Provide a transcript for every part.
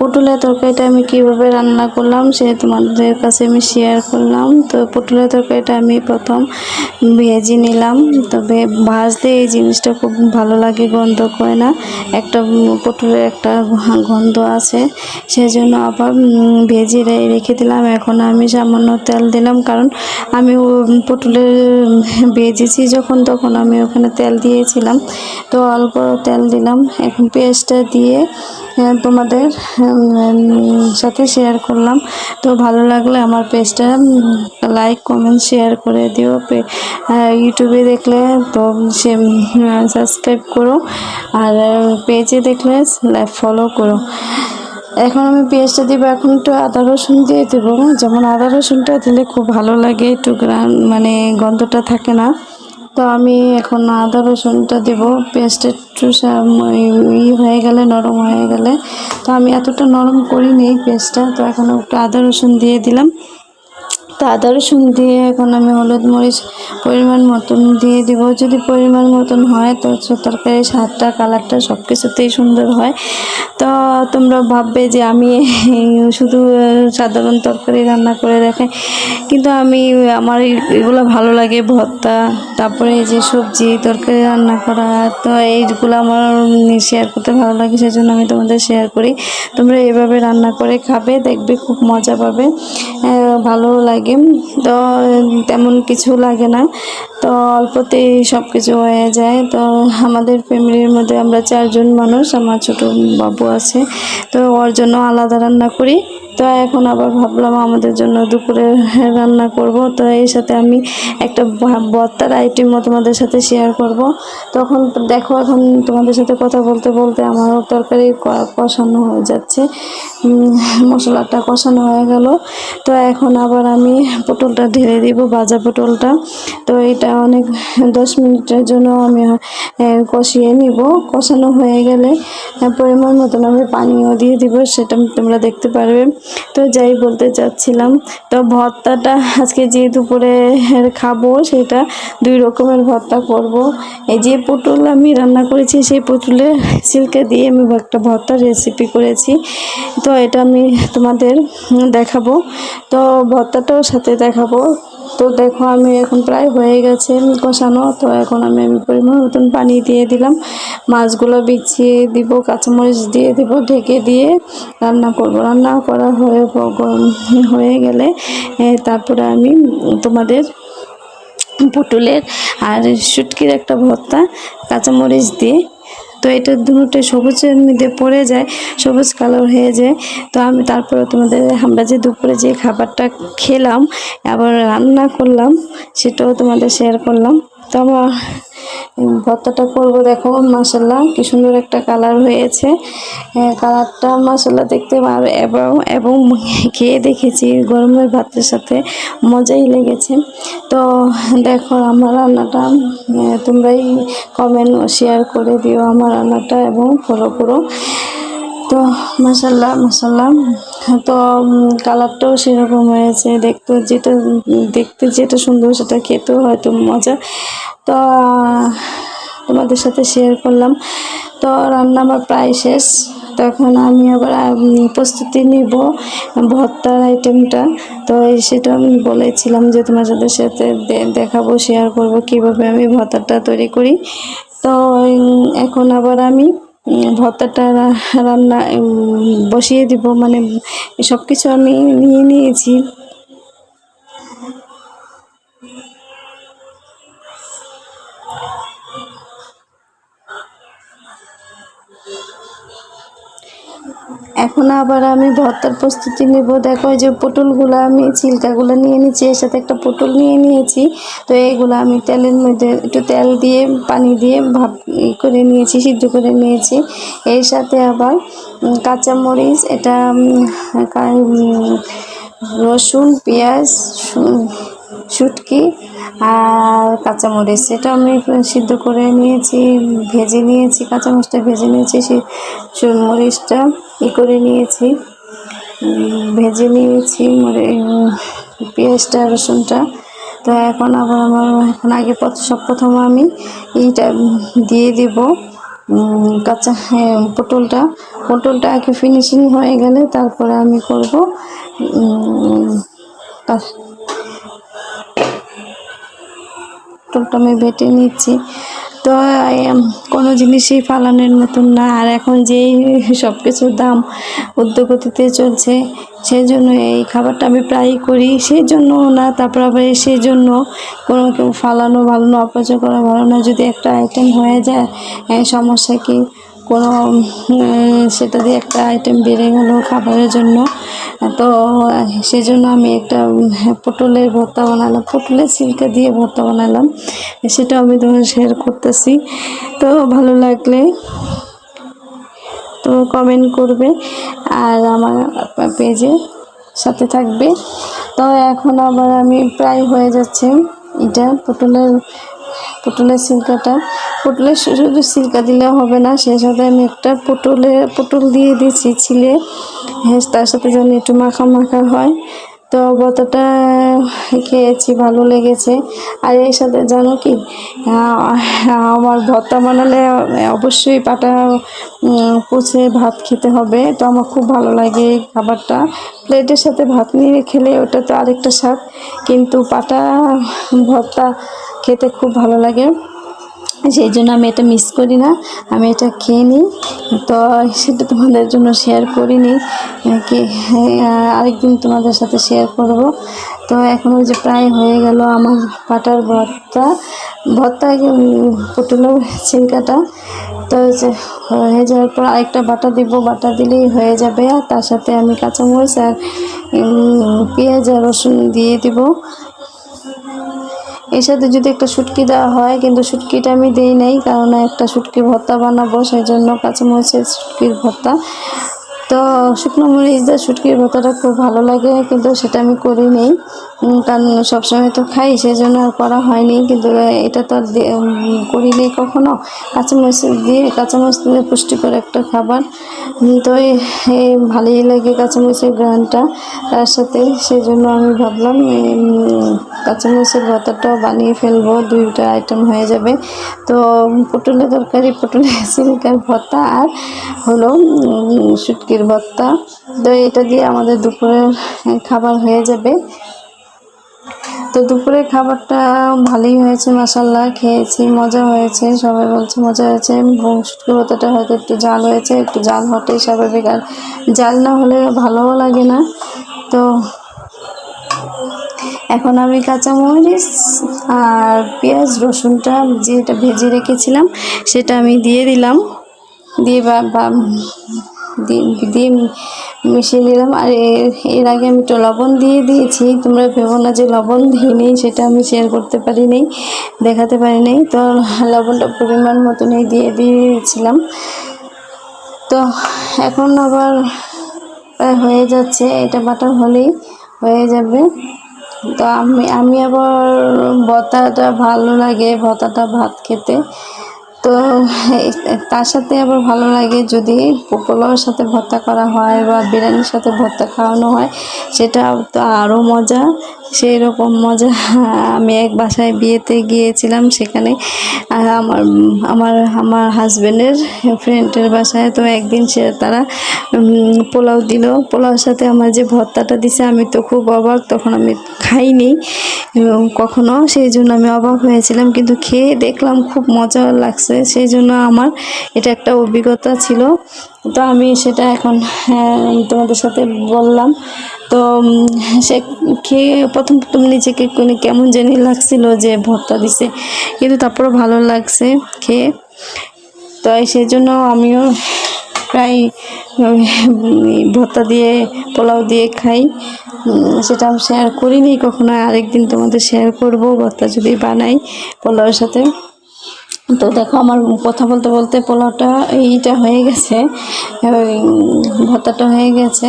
পটলের তরকারিটা আমি কিভাবে রান্না করলাম সে তোমাদের কাছে আমি শেয়ার করলাম। তো পটলের তরকারিটা আমি প্রথম ভেজে নিলাম। তবে ভাজতে এই জিনিসটা খুব ভালো লাগে, গন্ধ করে না। একটা পটলের একটা গন্ধ আছে, সেজন্য আবার ভেজে রেখে দিলাম। এখন আমি সামান্য তেল দিলাম, কারণ আমি পটলের ভেজেছি যখন তখন আমি ওখানে তেল দিয়েছিলাম, তো অল্প তেল দিলাম। এখন পেঁয়াজটা দিয়ে তোমাদের সাথে শেয়ার করলাম। তো ভালো লাগলে আমার পেজটা লাইক কমেন্ট শেয়ার করে দিও। ইউটিউবে দেখলে তো সে সাবস্ক্রাইব করো, আর পেজে দেখলে ফলো করো। এখন আমি পেঁয়াজটা দিব, এখন একটু আদা রসুন দিয়ে দেবো। যেমন আদা রসুনটা দিলে খুব ভালো লাগে, একটু মানে গন্ধটা থাকে না। তো আমি এখন আদা রসুনটা দেবো। পেঁয়াজটা একটু হয়ে গেলে, নরম হয়ে গেলে, তো আমি এতটা নরম করিনি পেঁয়াজটা, তো এখন একটু আদা রসুন দিয়ে দিলাম। তো আদা রসুন দিয়ে এখন আমি হলুদ মরিচ পরিমাণ মতন দিয়ে দিব। যদি পরিমাণ মতন হয় তো তরকারির স্বাদটা, কালারটা সব কিছুতেই সুন্দর হয়। তো তোমরা ভাববে যে আমি শুধু সাধারণ তরকারি রান্না করে দেখাই, কিন্তু আমার এগুলো ভালো লাগে। ভর্তা, তারপরে এই যে সবজি তরকারি রান্না করা, তো এইগুলো আমার শেয়ার করতে ভালো লাগে, সেজন্য আমি তোমাদের শেয়ার করি। তোমরা এভাবে রান্না করে খাবে, দেখবে খুব মজা পাবে, ভালো লাগে। তো তেমন কিছু লাগে না, তো অল্পতেই সব কিছু হয়ে যায়। তো আমাদের ফ্যামিলির মধ্যে আমরা 4 জন মানুষ, আমার ছোটো বাবু আছে, তো ওর জন্য আলাদা রান্না করি। তো এখন আবার ভাবলাম আমাদের জন্য দুপুরে রান্না করব। তো এর সাথে আমি একটা ভর্তার আইটেমও তোমাদের সাথে শেয়ার করব। তখন দেখো, এখন তোমাদের সাথে কথা বলতে বলতে আমার তরকারি কষানো হয়ে যাচ্ছে, মশলাটা কষানো হয়ে গেল। তো এখন আবার আমি পটলটা ঢেলে দিব, ভাজা পটলটা। তো এটা অনেক 10 মিনিটের জন্য আমি কষিয়ে নিব। কষানো হয়ে গেলে পরিমাণ মতন আমি পানিও দিয়ে দিব, সেটা তোমরা দেখতে পারবে। তো যাই বলতে চাচ্ছিলাম, তো ভর্তাটা আজকে যে দুপুরে খাবো, সেটা 2 রকমের ভর্তা করব। এই যে পটল আমি রান্না করেছি, সেই পটলের ছিলকা দিয়ে আমি একটা ভর্তার রেসিপি করেছি। তো এটা আমি তোমাদের দেখাবো, তো ভর্তাটাও সাথে দেখাবো। তো দেখো, আমি এখন প্রায় হয়ে গেছে কষানো। তো এখন আমি পরিমাণ মতন পানি দিয়ে দিলাম, মাছগুলো বিছিয়ে দিব, কাঁচামরিচ দিয়ে দিব, ঢেকে দিয়ে রান্না করব। রান্না করা হয়ে গেলে তারপরে আমি তোমাদের পটলের আর শুটকির একটা ভর্তা কাঁচামরিচ দিয়ে, তো এটা দুটোই সবুজের মধ্যে পড়ে যায়, সবুজ কালার হয়ে যায়। তো আমি তারপরে তোমাদের আমরা যে দুপুরে যে খাবারটা খেলাম, আবার রান্না করলাম, সেটাও তোমাদের শেয়ার করলাম। তো আমার ভর্তাটা করবো, দেখো মাশাআল্লাহ কি সুন্দর একটা কালার হয়েছে। কালারটা মাশাআল্লাহ দেখতে এবং খেয়ে দেখেছি গরমের ভাতের সাথে, মজাই লেগেছে। তো দেখো আমার রান্নাটা, তোমরাই কমেন্ট ও শেয়ার করে দিও আমার রান্নাটা এবং ফলো করো। তো মাশাআল্লাহ মাশাআল্লাহ, তো কালারটাও সেরকম হয়েছে, দেখতে যেটা সুন্দর, সেটা খেতেও হয়তো মজা। তো তোমাদের সাথে শেয়ার করলাম। তো রান্না আমার প্রায় শেষ। তো এখন আমি আবার প্রস্তুতি নিব ভর্তার আইটেমটা। তো সেটা আমি বলেছিলাম যে তোমার সাথে দেখাবো, শেয়ার করব কিভাবে আমি ভর্তাটা তৈরি করি। তো এখন আবার আমি ভর্তাটা রান্না বসিয়ে দিব, মানে সব কিছু আমি নিয়ে নিয়েছি। এখন আবার আমি ভর্তার প্রস্তুতি নেব। দেখো, এই যে পটলগুলো আমি ছিলকাগুলো নিয়ে নিচ্ছি, এর সাথে একটা পটল নিয়ে নিয়েছি। তো এইগুলো আমি তেলের মধ্যে একটু তেল দিয়ে পানি দিয়ে করে নিয়েছি, সিদ্ধ করে নিয়েছি। এর সাথে আবার কাঁচামরিচ, এটা রসুন, পেঁয়াজ, শুটকি আর কাঁচামরিচ, সেটা আমি সিদ্ধ করে নিয়েছি, ভেজে নিয়েছি, কাঁচামরিচটা ভেজে নিয়েছি, মরিচটা করে নিয়েছি, ভেজে নিয়েছি পেঁয়াজটা, রসুনটা। তো এখন আবার এখন আগে প্রথমে আমি এইটা দিয়ে দিব, পটলটা আগে ফিনিশিং হয়ে গেলে তারপরে আমি করব পটলটা আমি বেটে নিচ্ছি। তো কোনো জিনিসই ফালানোর মতন না। আর এখন যেই সব কিছুর দাম ঊর্ধ্বগতিতে চলছে, সেই জন্য এই খাবারটা আমি প্রায়ই করি। সেই জন্য না, তারপর আবার সেই জন্য কোনো কেউ ফালানো ভালো না, অপচয় করা ভালো না। যদি একটা আইটেম হয়ে যায় সমস্যা কি, কোনো সেটা দিয়ে একটা আইটেম বেড়ে গেল খাবারের জন্য। তো সেজন্য আমি একটা পটলের ভর্তা বানালাম, পটলের ছিলকা দিয়ে ভর্তা বানালাম, সেটা আমি তোমার শেয়ার করতেছি। তো ভালো লাগলে তো কমেন্ট করবে আর আমার পেজে সাথে থাকবে। তো এখন আবার আমি প্রায় হয়ে যাচ্ছে এটা পটলের ছিলকাটা। পটলের শুধু ছিলকা দিলে হবে না, সেই সাথে আমি একটা পটল দিয়ে দিয়েছি ছিলে, তার সাথে যেন একটু মাখা মাখা হয়। তো ভর্তাটা খেয়েছি, ভালো লেগেছে। আর এর সাথে জানো কি, আমার ভর্তা বানালে অবশ্যই পাটা পুছে ভাত খেতে হবে। তো আমার খুব ভালো লাগে এই খাবারটা। প্লেটের সাথে ভাত নিয়ে খেলে ওটা তো আরেকটা স্বাদ, কিন্তু পাটা ভর্তা খেতে খুব ভালো লাগে। সেই জন্য আমি এটা মিস করি না, আমি এটা খেয়ে নিই। তো সেটা তোমাদের জন্য শেয়ার করিনি, কি আরেকদিন তোমাদের সাথে শেয়ার করব। তো এখন ওই যে প্রায় হয়ে গেল আমার পাটার ভর্তা পটলের ছিলকাটা। তো হয়ে যাওয়ার পর আরেকটা বাটা দিব, বাটা দিলেই হয়ে যাবে। আর তার সাথে আমি কাঁচামরিচ আর পেঁয়াজ আর রসুন দিয়ে দিব। এর সাথে যদি একটা শুটকি দেওয়া হয়, কিন্তু শুটকিটা আমি দিই নাই, কারণ একটা শুটকি ভর্তা বানাবো, সেই জন্য কাঁচামরিচের শুটকির ভর্তা। তো শুকনো মরিচ দিয়ে শুটকির ভর্তাটা খুব ভালো লাগে, কিন্তু সেটা আমি করি নেই, কারণ সবসময় তো খাই, সেই জন্য আর করা হয়নি। কিন্তু এটা তো আর করি নেই কখনো। কাঁচামরিচ দিয়ে পুষ্টিকর একটা খাবার, তো ভালোই লাগে কাঁচামরিচের ঘ্রাণটা তার সাথে। সেই জন্য আমি ভাবলাম কাঁচামরিচের ভর্তাটাও বানিয়ে ফেলবো, দুইটা আইটেম হয়ে যাবে। তো পটলের তরকারি, পটলের ছিলকার ভর্তা আর হলো শুটকির ভর্তা। তো এটা দিয়ে আমাদের দুপুরের খাবার হয়ে যাবে। তো দুপুরের খাবারটা ভালোই হয়েছে, মাশাআল্লাহ। খেয়েছি, মজা হয়েছে, সবাই বলছে মজা হয়েছে। শুটকি ভর্তাটা হয়তো একটু ঝাল হয়েছে, একটু ঝাল হতেই স্বাভাবিক, আর ঝাল না হলে ভালোও লাগে না। তো এখন আমি কাঁচামরিচ আর পেঁয়াজ রসুনটা যেটা ভেজে রেখেছিলাম সেটা আমি দিয়ে দিলাম, দিয়ে দিয়ে মিশিয়ে নিলাম। আর এর আগে আমি একটু লবণ দিয়ে দিয়েছি, তোমরা ভেবো না যে লবণ দিইনি, সেটা আমি শেয়ার করতে পারি নাই, দেখাতে পারি নাই। তো লবণটা পরিমাণ মতনই দিয়ে দিয়েছিলাম। তো এখন আবার প্রায় হয়ে যাচ্ছে, এটা বাটা হলেই হয়ে যাবে। তো আমি আবার ভর্তাটা ভালো লাগে, ভর্তাটা ভাত খেতে। তো তার সাথে আবার ভালো লাগে যদি পোলাওর সাথে ভর্তা করা হয় বা বিরিয়ানির সাথে ভর্তা খাওয়ানো হয়, সেটা তো আরও মজা। সেই রকম মজা আমি এক বাসায় বিয়েতে গিয়েছিলাম, সেখানে আমার হাজব্যান্ডের ফ্রেন্ডের বাসায়। তো একদিন তারা পোলাও দিল, পোলাওর সাথে আমার যে ভর্তাটা দিছে, আমি তো খুব অবাক, তখন আমি খাইনি কখনো, সেই জন্য আমি অবাক হয়েছিলাম। কিন্তু খেয়ে দেখলাম খুব মজা লাগছে, সেই জন্য আমার এটা একটা অভিজ্ঞতা ছিল। তো আমি সেটা এখন তোমাদের সাথে বললাম। তো সে খেয়ে প্রথম নিজেকে কেমন জানি লাগছিল যে ভর্তা দিছে, কিন্তু তারপরে ভালো লাগছে খেয়ে। তো সেই জন্য আমিও প্রায় ভর্তা দিয়ে পোলাও দিয়ে খাই, সেটা আমি শেয়ার করিনি কখনো। আরেকদিন তোমাদের শেয়ার করব ভর্তা যদি বানাই পোলাওর সাথে। তো দেখো আমার কথা বলতে বলতে পোলাওটা এইটা হয়ে গেছে, ভর্তাটা হয়ে গেছে।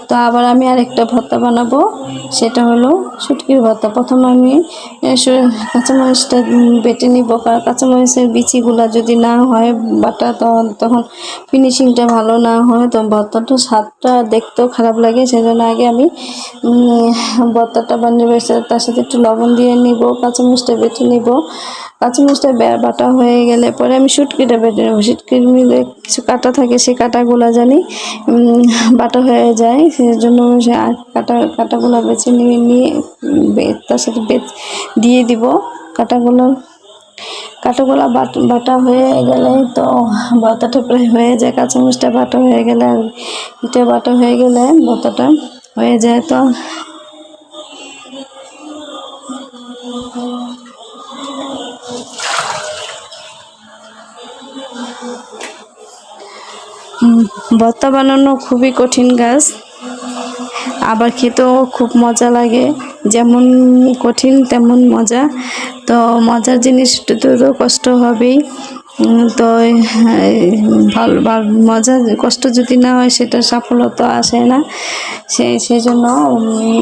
তো আবার আমি আরেকটা ভর্তা বানাবো, সেটা হলো শুটকির ভর্তা। প্রথমে আমি কাঁচামরিচটা বেটে নিব, কারণ কাঁচামরিচের বিচিগুলো যদি না হয় বাটা, তখন ফিনিশিংটা ভালো না হয়, তো ভর্তাটা স্বাদটা দেখতেও খারাপ লাগে। সেজন্য আগে আমি ভর্তাটা বানিয়ে তার সাথে একটু লবণ দিয়ে নিব, কাঁচামরিচটা বেটে নিব। কাঁচামরিচটা বাটা হয়ে গেলে পরে আমি শুটকিটা বেটে নেবো। শুটকির মিলে কিছু কাটা থাকে, সেই কাটাগুলো জানি বাটা হয়ে যায়, সেই জন্য সে কাটাগুলো বেছে নিয়ে তার সাথে দিয়ে দিব কাটাগুলো। কাটাগুলো বাটা হয়ে গেলে তো ভর্তাটা প্রায় হয়ে যায়। কাঁচামরিচটা বাটা হয়ে গেলে আর এটা বাটা হয়ে গেলে ভর্তাটা হয়ে যায়। তো ভর্তা বানানো খুবই কঠিন কাজ, আবার খেতেও খুব মজা লাগে। যেমন কঠিন তেমন মজা। তো মজার জিনিসটা তো কষ্ট হবেই। তো মজা কষ্ট যদি না হয় সেটা সাফল্যতা আসে না। সেই জন্য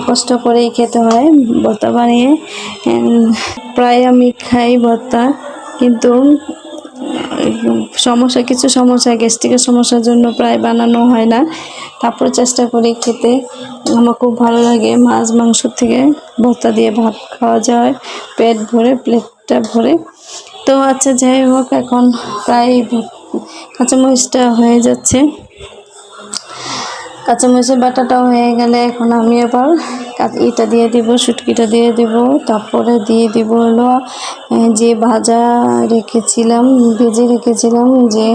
কষ্ট করেই খেতে হয় ভর্তা বানিয়ে। প্রায় আমি খাই ভর্তা, কিন্তু কিছু সমস্যা, গ্যাস্ট্রিকের সমস্যার জন্য প্রায় বানানো হয় না। তারপর চেষ্টা করি খেতে। আমার খুব ভালো লাগে। মাছ মাংস থেকে ভর্তা দিয়ে ভাত খাওয়া যায় পেট ভরে, প্লেটটা ভরে। তো আচ্ছা, যাই হোক, এখন প্রায় কাঁচামরিচটা হয়ে যাচ্ছে। কাঁচামরিচের বাটাটা হয়ে গেলে এখন আমি আবার এটা দিয়ে দিব, শুটকিটা দিয়ে দিব। তারপরে দিয়ে দিব হলো যে ভেজে রেখেছিলাম যে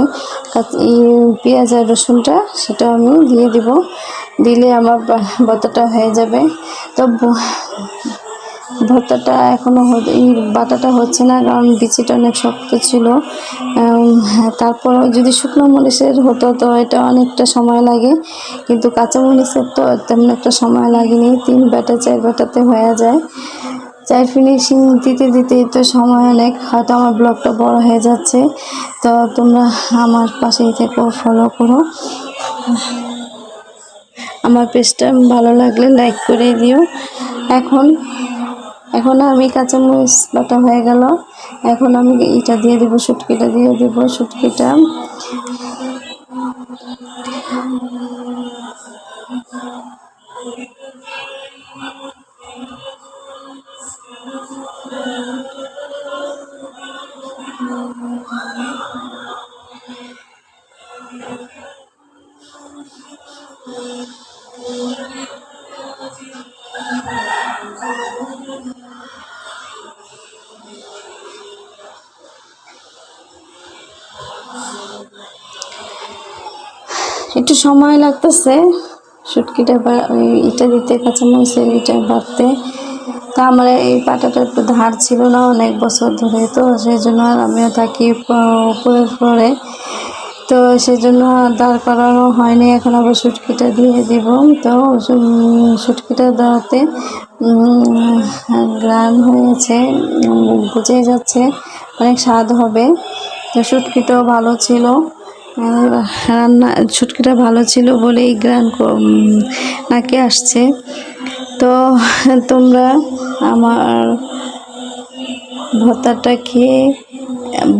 পেঁয়াজ আর রসুনটা, সেটা আমি দিয়ে দিব। দিলে আমার ভর্তাটা হয়ে যাবে। তো ভর্তাটা এখনও এই বাটাটা হচ্ছে না, কারণ বিচিটা অনেক শক্ত ছিল। তারপর যদি শুকনো মরিচের হতো তো এটা অনেকটা সময় লাগে, কিন্তু কাঁচা মরিচের তো তেমন একটা সময় লাগেনি। 3 বাটা 4 বাটাতে হয়ে যায়। 4 ফিনিশিং দিতেই তো সময় অনেক। হয়তো আমার ব্লগটা বড় হয়ে যাচ্ছে, তো তোমরা আমার পাশেই থেকো, ফলো করো। আমার পেজটা ভালো লাগলে লাইক করে দিও। এখন আমি কাঁচামরিচ বাটা হয়ে গেল। এখন আমি এটা দিয়ে দেবো, শুটকিটা দিয়ে দেবো। শুটকিটা একটু সময় লাগতেছে শুটকিটা এটা দিতে, কাঁচামরিচের এটা বাটতে। তা আমার এই পাটাটা একটু ধার ছিল না অনেক বছর ধরে, তো সেই জন্য আমিও থাকি উপরের ফ্লোরে, তো সেই জন্য দাঁড় করানো হয়নি। এখন আবার শুটকিটা দিয়ে দিব। তো শুটকিটা দেওয়াতে গ্রান হয়েছে, বুঝে যাচ্ছে অনেক স্বাদ হবে। তো শুটকিটাও ভালো ছিল, শুটকিটা ভালো ছিল বলেই গ্রান নাকে আসছে। তো তোমরা আমার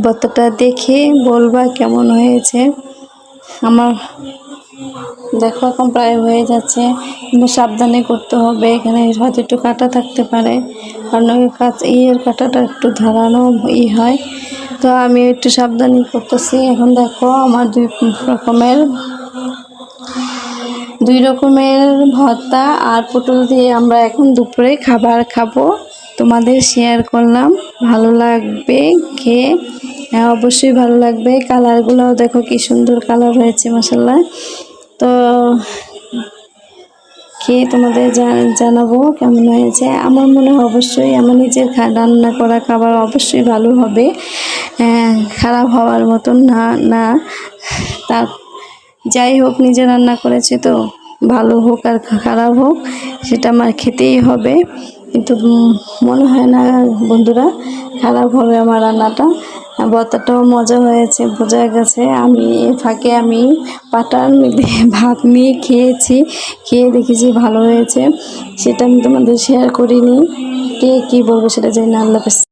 ভর্তাটা দেখে বলবা কেমন হয়েছে। আমার দেখো এখন প্রায় হয়ে যাচ্ছে, কিন্তু সাবধানে করতে হবে। এখানে হয়তো একটু কাটা থাকতে পারে, কারণ কাটাটা একটু ধারানো হয়। তো আমি একটু সাবধানে করতেছি। এখন দেখো আমার দুই রকমের ভর্তা আর পটল দিয়ে আমরা এখন দুপুরে খাবার খাবো। তোমাদের শেয়ার করলাম, ভালো লাগবে খেয়ে। হ্যাঁ, অবশ্যই ভালো লাগবে। কালারগুলোও দেখো কি সুন্দর কালার হয়েছে, মাশাআল্লাহ। তো খেয়ে তোমাদের জানাবো কেমন হয়েছে। আমার মনে হয় অবশ্যই আমার নিজের রান্না করা খাবার অবশ্যই ভালো হবে, খারাপ হওয়ার মতন না। তা যাই হোক, নিজে রান্না করেছি তো ভালো হোক আর খারাপ হোক সেটা আমার খেতেই হবে। কিন্তু মনে হয় না বন্ধুরা খারাপ হবে আমার রান্নাটা। ভর্তাটাও মজা হয়েছে, বোঝা গেছে। আমি ফাঁকে পাটার মধ্যে ভাত নিয়ে খেয়ে দেখেছি ভালো হয়েছে। সেটা আমি তোমাদের শেয়ার করিনি। কে কী বলবো সেটা জানি না। আল্লাহ হাফেজ।